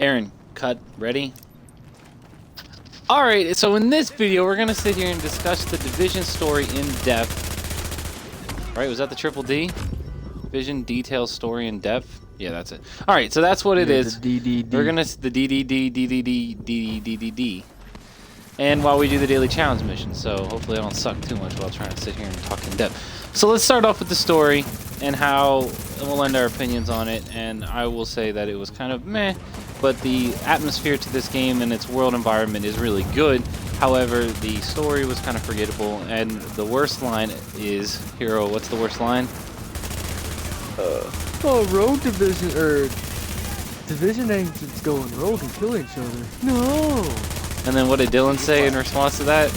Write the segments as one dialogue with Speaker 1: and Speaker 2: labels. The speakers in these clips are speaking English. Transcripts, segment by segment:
Speaker 1: Aaron, cut. Ready? Alright, so in this video, we're going to sit here and discuss the Division story in depth. Right, was that the triple D? Division, detail, story in depth? Yeah, that's it. Alright, so that's what it is.
Speaker 2: The DDD.
Speaker 1: We're going to... The DDD. And while we do the daily challenge mission, so hopefully I don't suck too much while trying to sit here and talk in depth. So let's start off with the story and how we'll end our opinions on it. And I will say that it was kind of meh, but the atmosphere to this game and its world environment is really good. However, the story was kind of forgettable, and the worst line is, Hero, what's the worst line?
Speaker 2: Oh, rogue division, or division agents going rogue and kill each other. No.
Speaker 1: And then what did Dylan say in response to that?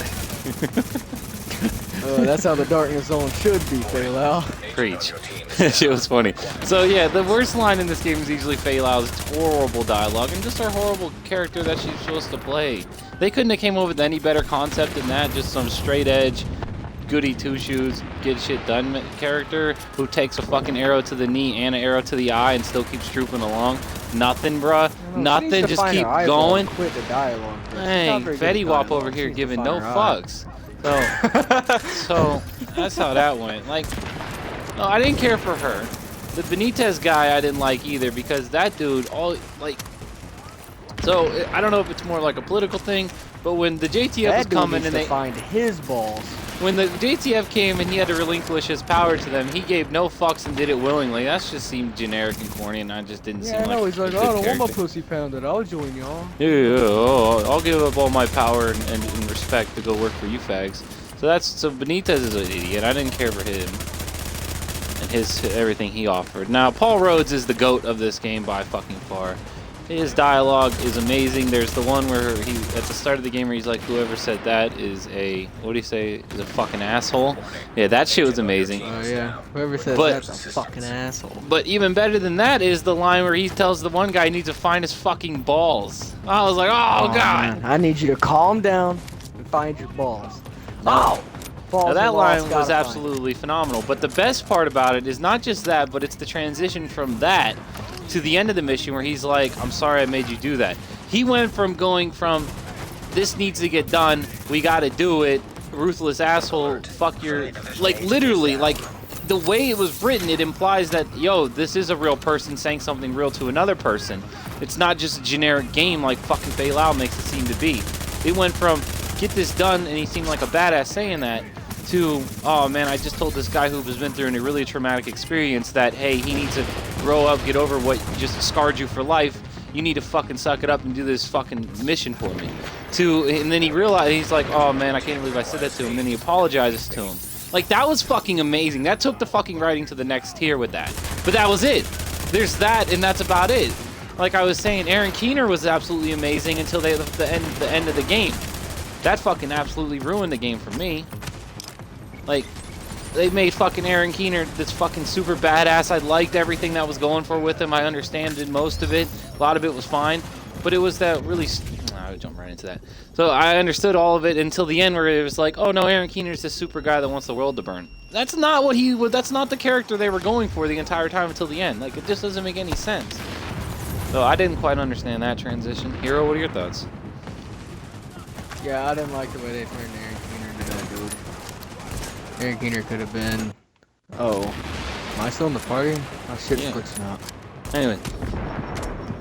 Speaker 2: That's how the Darkness Zone should be, Feilau.
Speaker 1: Preach. Shit was funny. So yeah, the worst line in this game is usually Feilau's horrible dialogue and just her horrible character that she's supposed to play. They couldn't have came up with any better concept than that, just some straight edge, goody two-shoes, get shit done character who takes a fucking arrow to the knee and an arrow to the eye and still keeps trooping along. Nothing, bruh. Nothing, just keep going.
Speaker 2: Quit the dialogue.
Speaker 1: Hey, Fetty Wap over here giving no fucks. So that's how that went. Like, no, I didn't care for her. The Benitez guy I didn't like either, because that dude, so I don't know if it's more like a political thing, but when the JTF was coming and they
Speaker 2: find his balls.
Speaker 1: When the JTF came and he had to relinquish his power to them, he gave no fucks and did it willingly. That just seemed generic and corny, and I just didn't seem like
Speaker 2: no, he's like,
Speaker 1: a
Speaker 2: I
Speaker 1: good
Speaker 2: don't want my
Speaker 1: character.
Speaker 2: pussy pounded. I'll join y'all.
Speaker 1: Yeah, I'll give up all my power and respect to go work for you fags. So Benitez is an idiot. I didn't care for him and everything he offered. Now Paul Rhodes is the GOAT of this game by fucking far. His dialogue is amazing. There's the one where he, at the start of the game, where he's like, whoever said that is a, what do you say, is a fucking asshole. Yeah, that shit was amazing.
Speaker 2: Oh yeah, whoever said that's a fucking asshole.
Speaker 1: But even better than that is the line where he tells the one guy he needs to find his fucking balls. I was like, oh God.
Speaker 2: Man, I need you to calm down and find your balls.
Speaker 1: Oh!
Speaker 2: Balls
Speaker 1: Now that line was
Speaker 2: gotta
Speaker 1: absolutely phenomenal. But the best part about it is not just that, but it's the transition from that to the end of the mission where he's like, I'm sorry I made you do that. He went from going from, this needs to get done, we gotta do it, ruthless asshole, fuck your, like literally, like the way it was written, it implies that, yo, this is a real person saying something real to another person. It's not just a generic game like fucking Feilau makes it seem to be. It went from, get this done, and he seemed like a badass saying that, to, oh man, I just told this guy who's been through a really traumatic experience that, hey, he needs to grow up, get over what just scarred you for life. You need to fucking suck it up and do this fucking mission for me. And then he realized, he's like, oh man, I can't believe I said that to him. And then he apologizes to him. Like, that was fucking amazing. That took the fucking writing to the next tier with that. But that was it. There's that, and that's about it. Like I was saying, Aaron Keener was absolutely amazing until the end of the game. That fucking absolutely ruined the game for me. Like, they made fucking Aaron Keener this fucking super badass. I liked everything that was going for with him. I understood most of it. A lot of it was fine. But it was that really... I would jump right into that. So I understood all of it until the end where it was like, oh no, Aaron Keener's this super guy that wants the world to burn. That's not what he was. That's not the character they were going for the entire time until the end. Like, it just doesn't make any sense. So I didn't quite understand that transition. Hero, what are your thoughts?
Speaker 2: Yeah, I didn't like the way they turned Aaron Keener into that dude. Aaron Keener could have been... Oh. Am I still in the party? Oh shit,
Speaker 1: Yeah.
Speaker 2: glitching out.
Speaker 1: Anyway.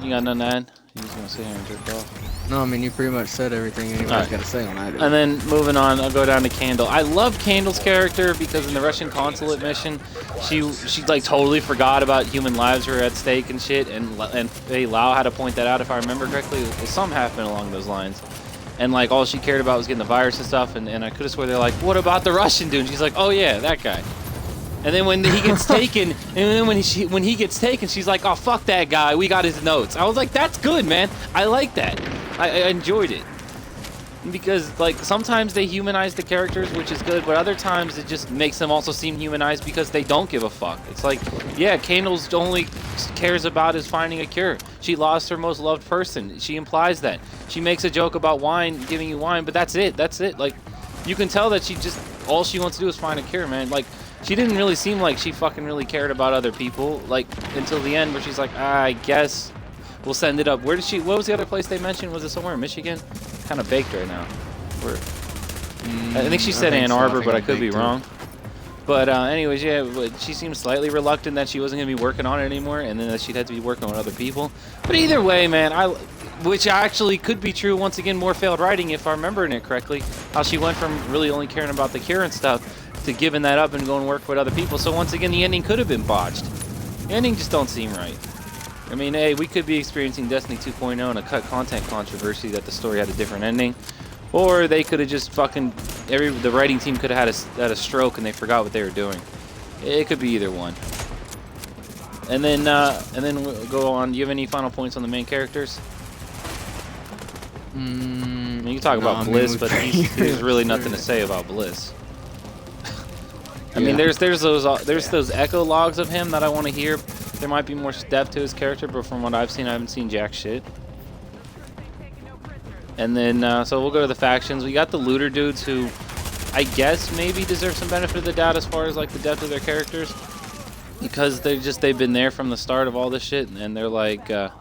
Speaker 1: You got nothing to add? You just gonna sit here and jerk off?
Speaker 2: No, I mean, you pretty much said everything anybody's got to say on that.
Speaker 1: And then moving on, I'll go down to Candel. I love Candel's character because in the Russian consulate mission, she like totally forgot about human lives were at stake and shit. And Lau had to point that out if I remember correctly. Something happened along those lines. And like all she cared about was getting the virus and stuff. And I could have sworn they're like, what about the Russian dude? And she's like, oh yeah, that guy. And then when he gets taken, and then when he gets taken, she's like, oh fuck that guy, we got his notes. I was like, that's good, man. I like that. I enjoyed it. Because like sometimes they humanize the characters, which is good, but other times it just makes them also seem humanized because they don't give a fuck. It's like, yeah, Candel's only cares about is finding a cure. She lost her most loved person. She implies that. She makes a joke about wine, giving you wine, but that's it. That's it. Like, you can tell that she just, all she wants to do is find a cure, man. Like, she didn't really seem like she fucking really cared about other people, like, until the end where she's like, I guess We'll send it up. Where did she? What was the other place they mentioned? Was it somewhere in Michigan? Kind of baked right now. Where? I think she said Ann Arbor, but I could be wrong. But anyways, yeah, but she seemed slightly reluctant that she wasn't going to be working on it anymore, and then that she'd have to be working on other people. But either way, man, which actually could be true, once again, more failed writing, if I'm remembering it correctly, how she went from really only caring about the cure and stuff to giving that up and going to work with other people. So once again, the ending could have been botched. The ending just don't seem right. I mean, hey, we could be experiencing Destiny 2.0 and a cut content controversy that the story had a different ending. Or they could have just fucking, the writing team could have had a stroke and they forgot what they were doing. It could be either one. And then we'll go on. Do you have any final points on the main characters? I mean, you can talk about Bliss, but there's really nothing to say about Bliss. I mean, there's those echo logs of him that I want to hear. There might be more depth to his character, but from what I've seen, I haven't seen jack shit. And then, so we'll go to the factions. We got the looter dudes who, I guess, maybe deserve some benefit of the doubt as far as like the depth of their characters, because they've been there from the start of all this shit, and they're like, fuck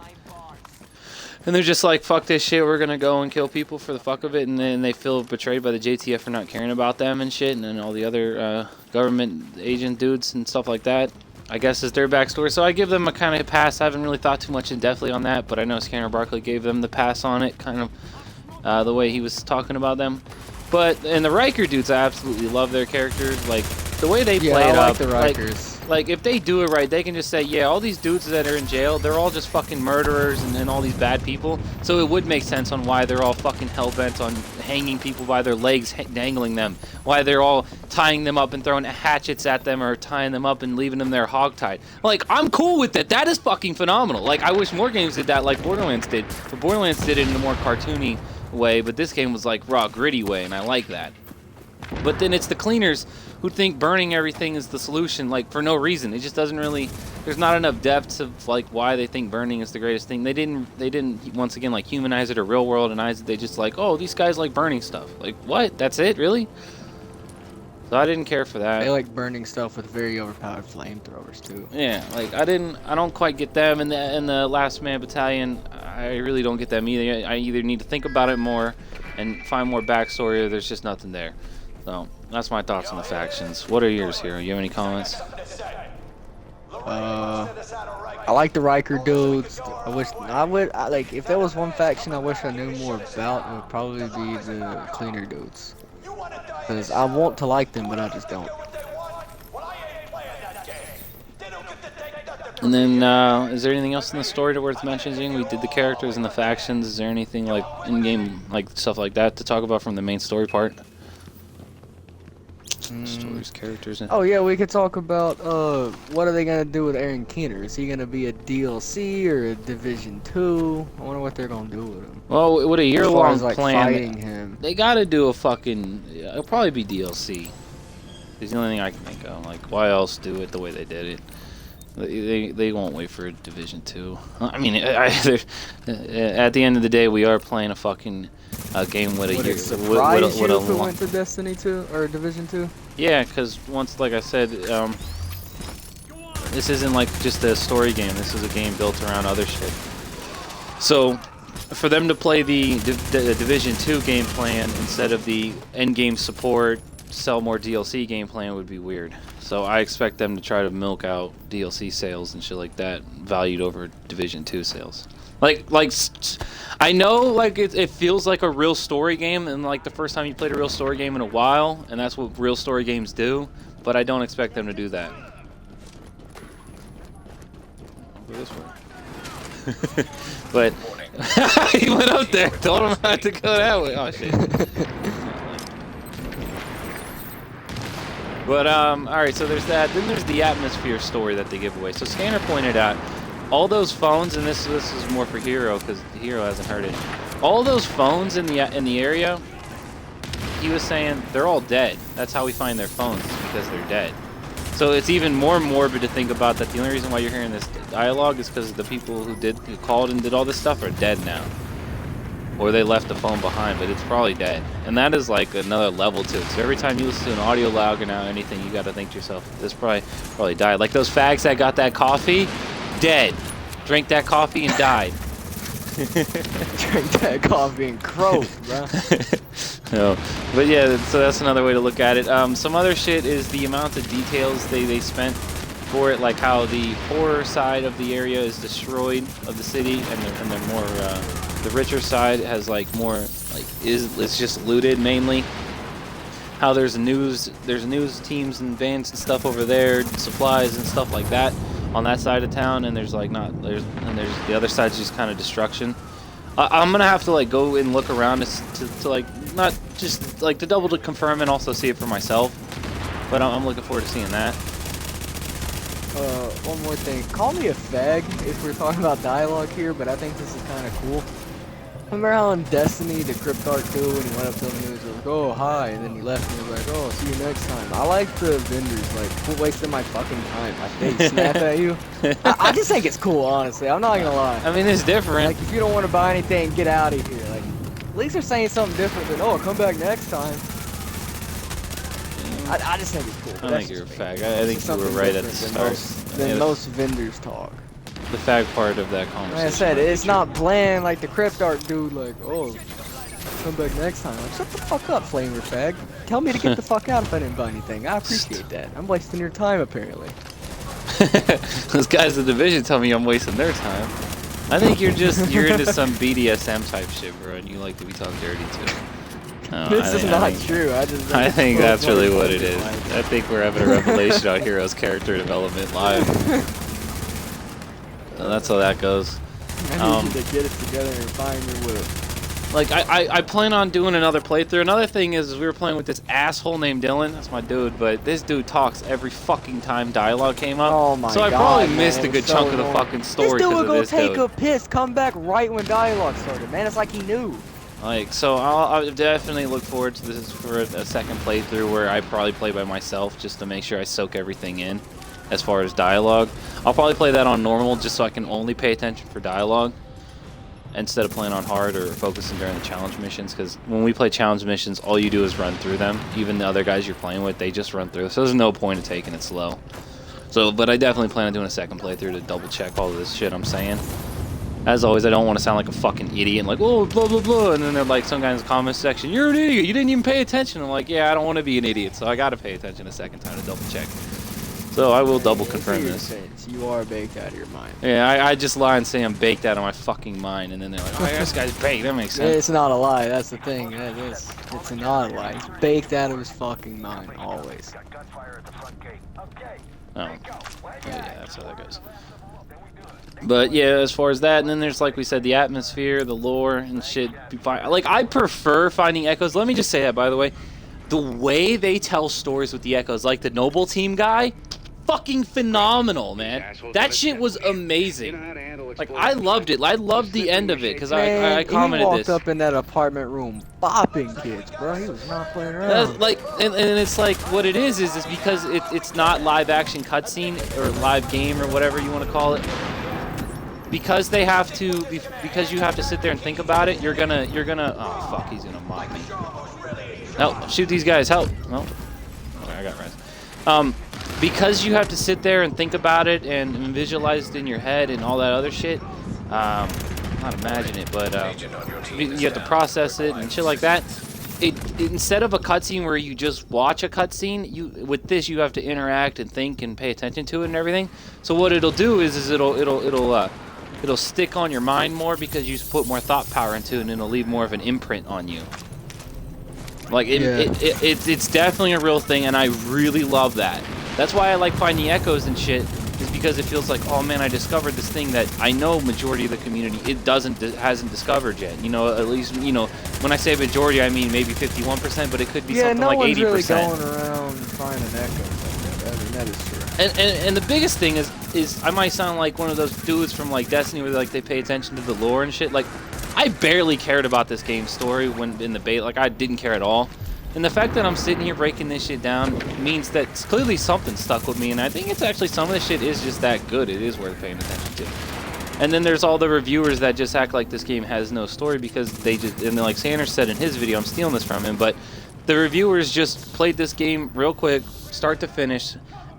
Speaker 1: this shit, we're gonna go and kill people for the fuck of it, and then they feel betrayed by the JTF for not caring about them and shit, and then all the other government agent dudes and stuff like that, I guess, is their backstory. So I give them a kind of pass. I haven't really thought too much in depthly on that, but I know Scanner Barkley gave them the pass on it, kind of. The way he was talking about them. But and the Riker dudes, I absolutely love their characters. Like the way they play it up. The Rikers. Like if they do it right, they can just say, yeah, all these dudes that are in jail, they're all just fucking murderers and all these bad people. So it would make sense on why they're all fucking hell-bent on hanging people by their legs, dangling them. Why they're all tying them up and throwing hatchets at them, or tying them up and leaving them there hogtied. Like, I'm cool with that. That is fucking phenomenal. Like, I wish more games did that like Borderlands did. But Borderlands did it in a more cartoony way, but this game was like raw, gritty way, and I like that. But then it's the cleaners who think burning everything is the solution, like for no reason. It just doesn't really. There's not enough depth of like why they think burning is the greatest thing. They didn't once again like humanize it or real worldize it. They just like, oh, these guys like burning stuff. Like what? That's it, really? So I didn't care for that.
Speaker 2: They like burning stuff with very overpowered flamethrowers too.
Speaker 1: Yeah, like I don't quite get them. And the Last Man Battalion, I really don't get them either. I either need to think about it more and find more backstory, or there's just nothing there. So that's my thoughts on the factions. What are yours, Hero? You have any comments?
Speaker 2: I like the Riker dudes. Like if there was one faction I wish I knew more about, it would probably be the cleaner dudes. Because I want to like them, but I just don't.
Speaker 1: And then, is there anything else in the story that's worth mentioning? We did the characters and the factions. Is there anything like in-game, like stuff like that to talk about from the main story part? Stories, characters.
Speaker 2: Oh yeah, we could talk about what are they gonna do with Aaron Keener? Is he gonna be a DLC or a Division 2? I wonder what they're gonna do with him.
Speaker 1: Well, with a year-long
Speaker 2: like
Speaker 1: plan,
Speaker 2: fighting him.
Speaker 1: They gotta do a fucking. It'll probably be DLC. It's the only thing I can think of. Like, why else do it the way they did it? They won't wait for a Division 2. I mean, at the end of the day, we are playing a fucking game with a year.
Speaker 2: Would it surprise you if it went to Destiny 2 or Division 2?
Speaker 1: Yeah, because once, like I said, this isn't like just a story game. This is a game built around other shit. So, for them to play the Division 2 game plan instead of the end game support, sell more DLC game plan would be weird. So I expect them to try to milk out DLC sales and shit like that, valued over Division 2 sales. Like I know, like it feels like a real story game, and like the first time you played a real story game in a while, and that's what real story games do. But I don't expect them to do that. I'll go this way. But he went up there, told him not to go that way. Oh shit. But all right, so there's that. Then there's the atmosphere story that they give away. So Scanner pointed out all those phones, and this is more for Hero because Hero hasn't heard it. All those phones in the area, he was saying they're all dead. That's how we find their phones, because they're dead. So it's even more morbid to think about that the only reason why you're hearing this dialogue is because the people who called and did all this stuff are dead now. Or they left the phone behind, but it's probably dead. And that is like another level to it. So every time you listen to an audio log or now anything, you got to think to yourself, this probably died. Like those fags that got that coffee, dead. Drank that coffee and died.
Speaker 2: Drink that coffee and croak, bro.
Speaker 1: No. But yeah, so that's another way to look at it. Some other shit is the amount of details they spent for it, like how the poorer side of the area is destroyed of the city, and the more the richer side has like more like it's just looted mainly. How there's news teams and vans and stuff over there, supplies and stuff like that on that side of town, and there's the other side's just kind of destruction. I'm gonna have to like go and look around to like not just like to double to confirm and also see it for myself, but I'm looking forward to seeing that.
Speaker 2: One more thing. Call me a fag if we're talking about dialogue here, but I think this is kind of cool. Remember how in Destiny, the Cryptarch dude, when he went up to him, he was like, oh, hi, and then he left and he was like, oh, see you next time. I like the vendors, like, quit wasting my fucking time. Like, they snap at you. I just think it's cool, honestly. I'm not gonna lie.
Speaker 1: I mean, it's different.
Speaker 2: Like, if you don't want to buy anything, get out of here. Like, at least they're saying something different than, oh, come back next time. I just think it's cool.
Speaker 1: I think you're a fag. I think you were right at the start.
Speaker 2: Than most vendors talk.
Speaker 1: The fag part of that conversation.
Speaker 2: Like I said, it's not bland like the Cryptarch dude, like, oh, come back next time. Like, shut the fuck up, flamer fag. Tell me to get the fuck out if I didn't buy anything. I appreciate that. I'm wasting your time, apparently.
Speaker 1: Those guys in the division tell me I'm wasting their time. I think you're into some BDSM type shit, bro, and you like to be talked dirty too.
Speaker 2: This is not true.
Speaker 1: I think that's really what it is. I think we're having a revelation on Hero's character development live. That's how that goes.
Speaker 2: I need you to get it together and find me with it.
Speaker 1: Like, I plan on doing another playthrough. Another thing is we were playing with this asshole named Dylan. That's my dude, but this dude talks every fucking time dialogue came up.
Speaker 2: Oh my
Speaker 1: so I
Speaker 2: God,
Speaker 1: probably
Speaker 2: man,
Speaker 1: missed a good chunk of the fucking story because of this dude.
Speaker 2: This dude would go take a piss, come back right when dialogue started, man. It's like he knew.
Speaker 1: Like, so I'll definitely look forward to this for a second playthrough where I probably play by myself just to make sure I soak everything in as far as dialogue. I'll probably play that on normal just so I can only pay attention for dialogue instead of playing on hard or focusing during the challenge missions, because when we play challenge missions, all you do is run through them. Even the other guys you're playing with, they just run through. So there's no point in taking it slow. So, but I definitely plan on doing a second playthrough to double check all of this shit I'm saying. As always, I don't want to sound like a fucking idiot and like, oh, blah, blah, blah. And then they're like, some guy in the comment section, you're an idiot. You didn't even pay attention. I'm like, yeah, I don't want to be an idiot. So I got to pay attention a second time to double check. So I will double confirm this.
Speaker 2: You are baked out of your mind.
Speaker 1: Yeah, I just lie and say I'm baked out of my fucking mind. And then they're like, oh, yeah, this guy's baked. That makes sense.
Speaker 2: It's not a lie. That's the thing. It's not a lie. He's baked out of his fucking mind, always.
Speaker 1: Oh. Yeah, that's how that goes. But yeah, as far as that, and then there's, like we said, the atmosphere, the lore, and shit. Like, I prefer finding echoes. Let me just say that, by the way. The way they tell stories with the echoes, like the Noble Team guy, fucking phenomenal, man. That shit was amazing. Like, I loved it. I loved the end of it, because I commented this.
Speaker 2: He walked up in that apartment room bopping kids, bro. He was not playing around.
Speaker 1: Like, and it's like, what it is because it's not live action cutscene or live game or whatever you want to call it. Because they have to, because you have to sit there and think about it, you're gonna, oh fuck, he's gonna mock me. Help, shoot these guys, help. No, okay, I got res. Because you have to sit there and think about it and visualize it in your head and all that other shit, not imagine it, but you have to process it and shit like that. Instead of a cutscene where you just watch a cutscene, with this you have to interact and think and pay attention to it and everything. So what it'll do is it'll stick on your mind more because you put more thought power into it, and it'll leave more of an imprint on you. Like, it's definitely a real thing, and I really love that. That's why I like finding echoes and shit, is because it feels like, oh man, I discovered this thing that I know majority of the community hasn't discovered yet. You know, at least, you know, when I say majority, I mean maybe 51%, but it could be something like 80%.
Speaker 2: Yeah, no one's really going around finding echoes like that. I mean, that is true.
Speaker 1: And the biggest thing is I might sound like one of those dudes from like Destiny where like they pay attention to the lore and shit. Like, I barely cared about this game's story when in the beta. Like, I didn't care at all. And the fact that I'm sitting here breaking this shit down means that clearly something stuck with me, and I think it's actually some of this shit is just that good. It is worth paying attention to. And then there's all the reviewers that just act like this game has no story because they just, and then like Sanders said in his video, I'm stealing this from him, but the reviewers just played this game real quick, start to finish,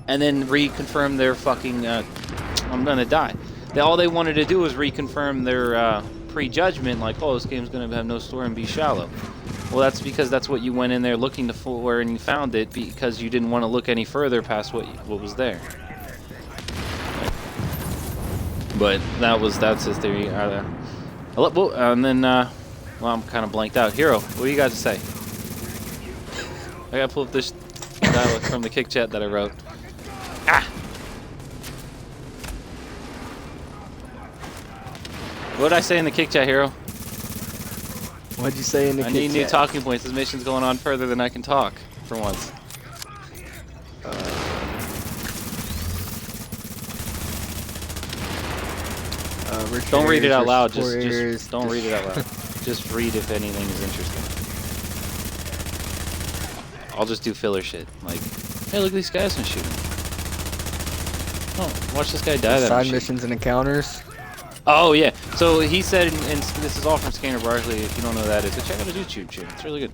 Speaker 1: and then reconfirm their fucking, I'm gonna die. All they wanted to do was reconfirm prejudgment, like, oh, this game's gonna have no story and be shallow. Well, that's because that's what you went in there looking for, and you found it because you didn't want to look any further past what was there. But that's his theory. And then, well, I'm kind of blanked out. Hero, what do you got to say? I gotta pull up this dialogue from the kick chat that I wrote. Ah! What did I say in the kick chat, Hero?
Speaker 2: What'd you say in the kick chat?
Speaker 1: I need new talking points. This mission's going on further than I can talk, for once. Don't read it out loud. Just don't read it out loud. Just read if anything is interesting. I'll just do filler shit. Like, hey, look at these guys I'm shooting. Oh, watch this guy die.
Speaker 2: Side missions and encounters.
Speaker 1: Oh yeah. So he said, and this is all from Scanner Barkley. If you don't know who that is, so check out his YouTube channel. It's really good.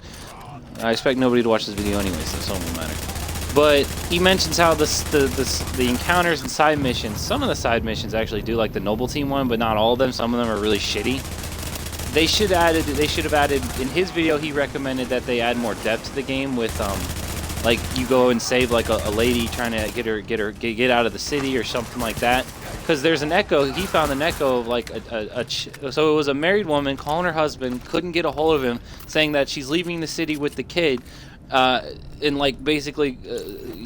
Speaker 1: I expect nobody to watch this video anyway, so it won't matter. But he mentions how the encounters and side missions, some of the side missions actually do like the Noble Team one, but not all of them. Some of them are really shitty. They should have added in his video. He recommended that they add more depth to the game with like you go and save like a lady trying to get out of the city or something like that. Because there's an echo. He found an echo of like so it was a married woman calling her husband, couldn't get a hold of him, saying that she's leaving the city with the kid. And like basically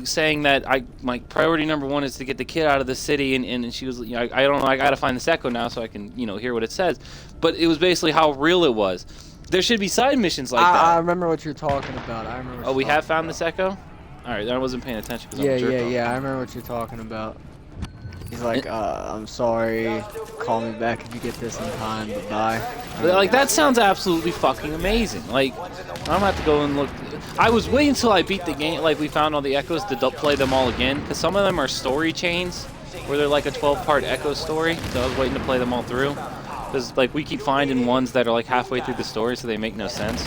Speaker 1: saying that my priority number one is to get the kid out of the city, and she was, you know, I don't know, I gotta find this echo now so I can, you know, hear what it says. But it was basically how real it was. There should be side missions like that.
Speaker 2: I remember what you're talking about. I remember.
Speaker 1: Oh, we have found this echo. All right, I wasn't paying attention.
Speaker 2: Yeah. I remember what you're talking about. He's like, I'm sorry, call me back if you get this in time, but bye.
Speaker 1: Like, that sounds absolutely fucking amazing. Like, I'm gonna have to go and look. I was waiting until I beat the game, like we found all the echoes to play them all again, because some of them are story chains, where they're like a 12-part echo story, so I was waiting to play them all through. Because, like, we keep finding ones that are like halfway through the story, so they make no sense.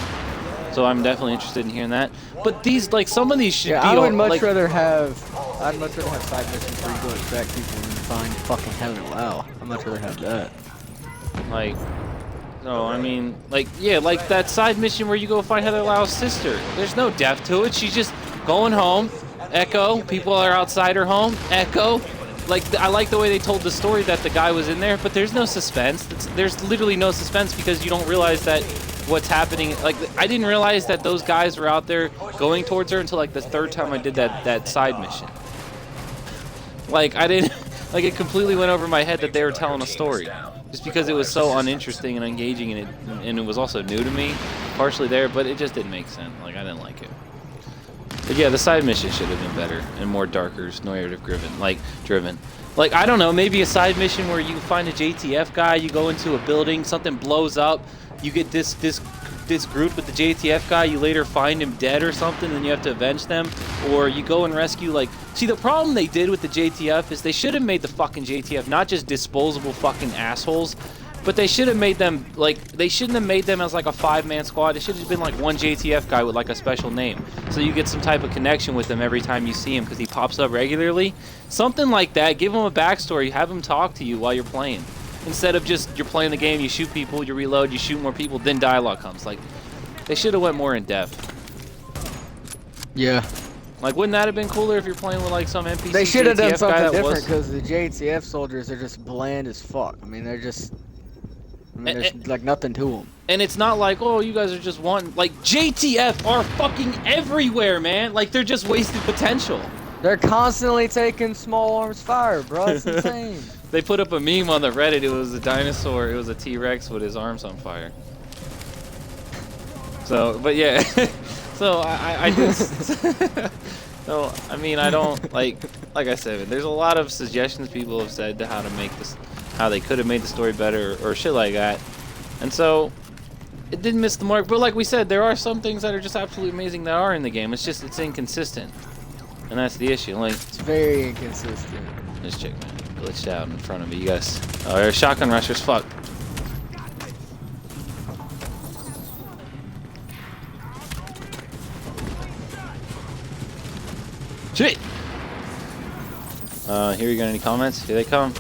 Speaker 1: So I'm definitely interested in hearing that. But these, like, some of these should be.
Speaker 2: I would much rather have. I'd much rather have side missions where you go extract people and find fucking Heather Wow. I'd much rather have that.
Speaker 1: Like, no, I mean, like, yeah, like that side mission where you go find Heather Lau's sister. There's no depth to it. She's just going home. Echo. People are outside her home. Echo. Like, I like the way they told the story that the guy was in there, but there's no suspense. There's literally no suspense because you don't realize that what's happening. Like, I didn't realize that those guys were out there going towards her until like the third time I did that side mission. Like, I didn't, like, it completely went over my head that they were telling a story, just because it was so uninteresting and engaging, and it was also new to me, partially there, but it just didn't make sense. Like, I didn't like it. But yeah, the side mission should have been better and more darker, narrative driven. Like, I don't know, maybe a side mission where you find a JTF guy, you go into a building, something blows up, you get this group with the JTF guy, you later find him dead or something, then you have to avenge them, or you go and rescue, like, see, the problem they did with the JTF is they should have made the fucking JTF not just disposable fucking assholes, but they should have made them, like, they shouldn't have made them as like a 5-man squad. It should have been like one JTF guy with like a special name, so you get some type of connection with him every time you see him because he pops up regularly. Something like that. Give him a backstory, have him talk to you while you're playing, instead of just you're playing the game, you shoot people, you reload, you shoot more people, then dialogue comes. Like, they should have went more in depth.
Speaker 2: Yeah.
Speaker 1: Like, wouldn't that have been cooler if you're playing with like some NPC?
Speaker 2: They should have done something different,
Speaker 1: was...
Speaker 2: because the JTF soldiers are just bland as fuck. I mean, they're just, there's like nothing to them.
Speaker 1: And it's not like, oh, you guys are just one. Like, JTF are fucking everywhere, man. Like, they're just wasted potential.
Speaker 2: They're constantly taking small arms fire, bro. It's insane.
Speaker 1: They put up a meme on the Reddit. It was a dinosaur. It was a T-Rex with his arms on fire. So, but yeah. So I just. So I mean, I don't like I said, there's a lot of suggestions people have said to how to make this, how they could have made the story better or shit like that, and so it didn't miss the mark. But like we said, there are some things that are just absolutely amazing that are in the game. It's just it's inconsistent, and that's the issue. Like,
Speaker 2: it's very inconsistent.
Speaker 1: This chick, man, glitched out in front of me. You guys, oh, there's shotgun rushers. Fuck. Shit! Here you got any comments? Here they come.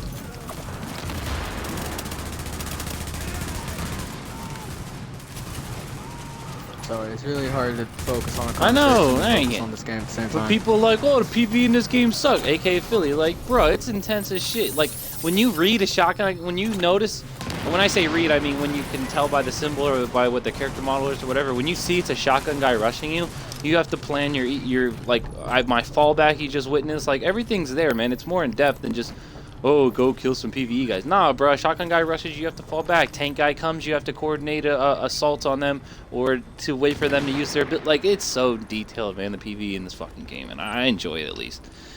Speaker 2: Sorry, it's really hard to focus on a
Speaker 1: I know,
Speaker 2: conversation and
Speaker 1: dang
Speaker 2: focus
Speaker 1: it.
Speaker 2: on this game at the same
Speaker 1: But
Speaker 2: time.
Speaker 1: people are like, oh, the PvE in this game suck, aka Philly. Like, bro, it's intense as shit. Like, when you read a shotgun, like, when you notice, and when I say read, I mean when you can tell by the symbol or by what the character model is or whatever. When you see it's a shotgun guy rushing you, you have to plan your like, my fallback you just witnessed. Like, everything's there, man. It's more in depth than just, oh, go kill some PvE guys. Nah, bro, shotgun guy rushes, you have to fall back. Tank guy comes, you have to coordinate a assault on them or to wait for them to use their bit. Like, it's so detailed, man, the PvE in this fucking game, and I enjoy it at least.